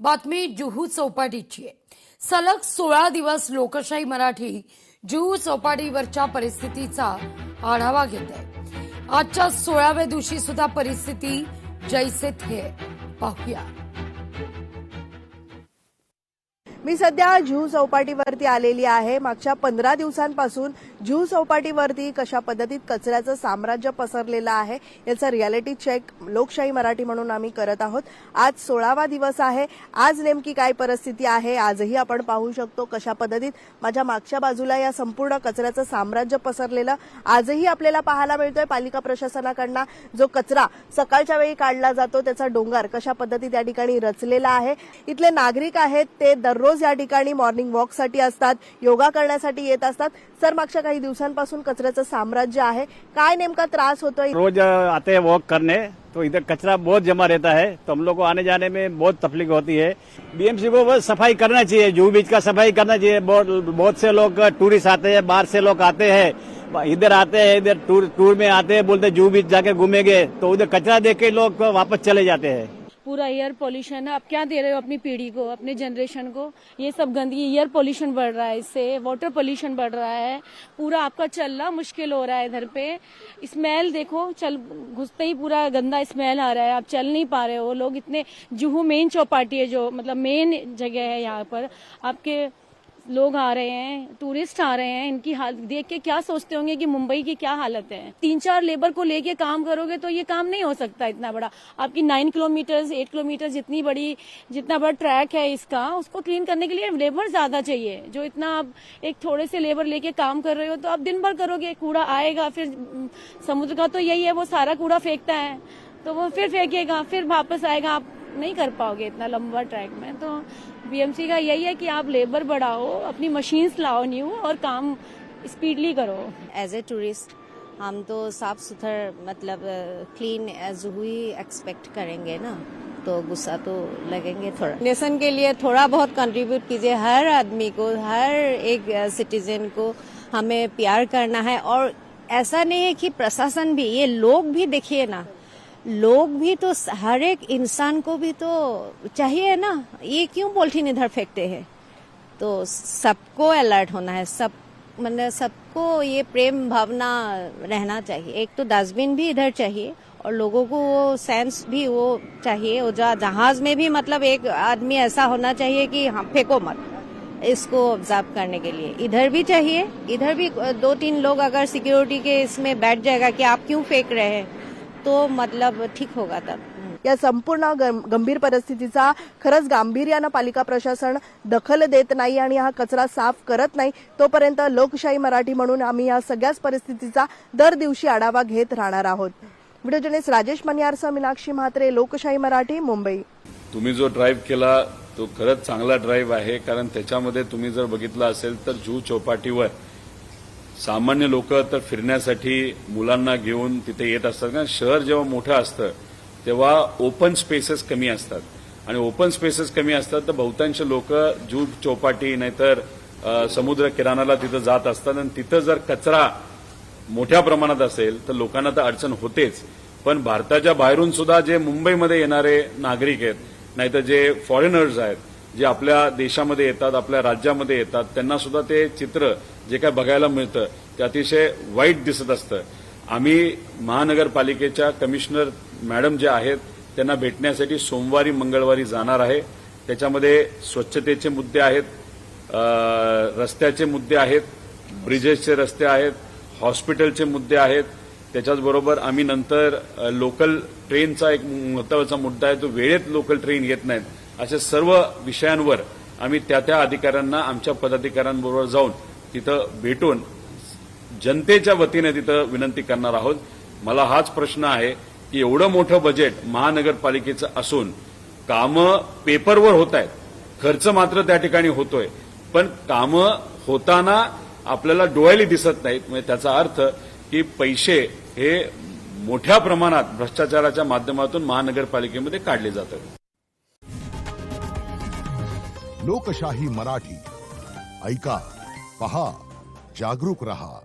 बातमी जुहू चौपाटीची आहे। सलग 16 दिवस लोकशाही मराठी जुहू चौपाटीवरच्या परिस्थितीचा आढावा घेत आहे। आजच्या 16व्या दिवशी सुद्धा परिस्थिती जैसे थे पाहूया। मी सध्या जुहू चौपाटीवरती आलेली आहे। मागच्या 15 दिवसांपासून जुहू चौपाटीवरती कशा पद्धतीत कचऱ्याचं साम्राज्य पसरलेलं आहे याचा रियालिटी चेक लोकशाही मराठी म्हणून आम्ही करत आहोत। आज 16वा दिवस आहे। आज नेमकी काय परिस्थिती आहे आजही आपण पाहू शकतो। कशा पद्धतीत माझ्या मागच्या बाजूला या संपूर्ण कचऱ्याचं साम्राज्य पसरलेलं आजही आपल्याला पाहायला मिळतोय। पालिका प्रशासनाकडून जो कचरा सकाळच्या वेळी काढला जातो त्याचा डोंगर कशा पद्धतीत या ठिकाणी रचलेला आहे। इथले नागरिक आहेत ते दररोज या ठिकाणी मॉर्निंग वॉकसाठी असतात, योगा करण्यासाठी येत असतात। सर, मागच्या काही दिवसांपासून कचऱ्याचं साम्राज्य आहे, काय नेमका त्रास होतोय? रोज आते हैं वॉक करने तो इधर कचरा बहुत जमा रहता है, तो हम लोग को आने जाने में बहुत तकलीफ होती है। बीएमसी को बस सफाई करना चाहिए, जुहू बीच का सफाई करना चाहिए। बहुत से लोग टूरिस्ट आते हैं, बाहर से लोग आते हैं, इधर आते हैं, इधर टूर में आते हैं, बोलते जुहू बीच जाके घूमेंगे, तो उधर कचरा देख के लोग वापस चले जाते हैं। पूरा एयर पोल्यूशन है। आप क्या दे रहे हो अपनी पीढ़ी को, अपने जनरेशन को? ये सब गंदगी, एयर पोल्यूशन बढ़ रहा है, इससे वाटर पोल्यूशन बढ़ रहा है। पूरा आपका चलना मुश्किल हो रहा है। इधर पे स्मेल देखो, चल घुसते ही पूरा गंदा स्मेल आ रहा है, आप चल नहीं पा रहे हो। लोग इतने, जुहू मेन चौपाटी है जो मतलब मेन जगह है, यहाँ पर आपके लोग आ रहे हैं, टूरिस्ट आ रहे हैं, इनकी हालत देख के क्या सोचते होंगे कि मुंबई की क्या हालत है। 3-4 लेबर को लेके काम करोगे तो ये काम नहीं हो सकता इतना बड़ा। आपकी 9 किलोमीटर 8 किलोमीटर जितना बड़ा ट्रैक है इसका, उसको क्लीन करने के लिए लेबर ज्यादा चाहिए। जो इतना आप एक थोड़े से लेबर लेके काम कर रहे हो तो आप दिन भर करोगे, कूड़ा आएगा, फिर समुद्र का तो यही है, वो सारा कूड़ा फेंकता है, तो वो फिर फेंकेगा, फिर वापस आएगा। आप नहीं कर पाओगे इतना लंबा ट्रैक में। तो बीएमसी का यही है कि आप लेबर बढ़ाओ, अपनी मशीन्स लाओ न्यू, और काम स्पीडली करो। एज ए टूरिस्ट हम तो साफ सुथरा मतलब क्लीन जुहू ही एक्सपेक्ट करेंगे ना, तो गुस्सा तो लगेंगे थोड़ा। नेशन के लिए थोड़ा बहुत कंट्रीब्यूट कीजिए। हर आदमी को, हर एक सिटीजन को हमें प्यार करना है। और ऐसा नहीं है कि प्रशासन भी, ये लोग भी देखिए ना, लोग भी तो, हर एक इंसान को भी तो चाहिए ना। ये क्यों पॉलिथीन इधर फेंकते हैं? तो सबको अलर्ट होना है, सब मतलब सबको ये प्रेम भावना रहना चाहिए। एक तो डस्टबिन भी इधर चाहिए, और लोगों को वो सेंस भी वो चाहिए। और जहाज में भी मतलब एक आदमी ऐसा होना चाहिए कि हाँ फेंको मत, इसको ऑब्जर्व करने के लिए। इधर भी चाहिए, इधर भी 2-3 लोग अगर सिक्योरिटी के इसमें बैठ जाएगा कि आप क्यों फेंक रहे हैं, तो मतलब ठीक होगा तब। या संपूर्ण गंभीर परिस्थितीचा खरंच गांभीर्यानं पालिका प्रशासन दखल देत नाही आणि हा कचरा साफ करत नाही, तोपर्यंत लोकशाही मराठी म्हणून आम्ही या सगळ्याच परिस्थितीचा दर दिवशी आढावा घेत राहणार आहोत। व्हिडिओ जर्नलिस्ट राजेश मनियारसह मीनाक्षी म्हात्रे, लोकशाही मराठी, मुंबई। तुम्ही जो ड्राईव्ह केला तो खरंच चांगला ड्राईव्ह आहे, कारण त्याच्यामध्ये तुम्ही जर बघितलं असेल तर जुहू चौपाटीवर सामान्य लोक तर फिरण्यासाठी मुलांना घेऊन तिथे येत असतात। कारण शहर जेव्हा मोठं असतं तेव्हा ओपन स्पेसेस कमी असतात, आणि ओपन स्पेसेस कमी असतात तर बहुतांश लोक जुहू चौपाटी नाहीतर समुद्र किनाऱ्याला तिथं जात असतात। आणि तिथं जर कचरा मोठ्या प्रमाणात असेल तर लोकांना तर अडचण होतेच, पण भारताच्या बाहेरून सुद्धा जे मुंबईमध्ये येणारे नागरिक आहेत, नाहीतर जे फॉरेनर्स आहेत, जे आपल्या देशामध्ये येतात, आपल्या राज्यामध्ये येतात, त्यांना सुद्धा ते चित्र जे काय बघायला मिळतं ते अतिशय वाईट दिसत असतं। आम्ही महानगरपालिकेच्या कमिशनर मॅडम जे आहेत त्यांना भेटण्यासाठी सोमवारी मंगळवारी जाणार आहे। त्याच्यामध्ये स्वच्छतेचे मुद्दे आहेत, रस्त्याचे मुद्दे आहेत, ब्रिजेसचे रस्ते आहेत, हॉस्पिटलचे मुद्दे आहेत। त्याच्याचबरोबर आम्ही नंतर लोकल ट्रेनचा एक महत्त्वाचा मुद्दा आहे, तो वेळेत लोकल ट्रेन येत नाहीत, अशा सर्व विषयांवर आम्ही त्या अधिकाऱ्यांना, आमच्या पदाधिकाऱ्यांबरोबर जाऊन तिथं भेटून जनतेच्या वतीने तिथं विनंती करणार आहोत। मला हाच प्रश्न आहे की एवढं मोठं बजेट महानगरपालिकेचं असून कामं पेपरवर होत आहेत, खर्च मात्र त्या ठिकाणी होतोय, पण कामं होताना आपल्याला डोळ्याला दिसत नाहीत। म्हणजे त्याचा अर्थ की पैसे हे मोठ्या प्रमाणात भ्रष्टाचाराच्या माध्यमातून महानगरपालिकेमध्ये काढले जातात। लोकशाही मराठी ऐका, पहा, जागरूक रहा।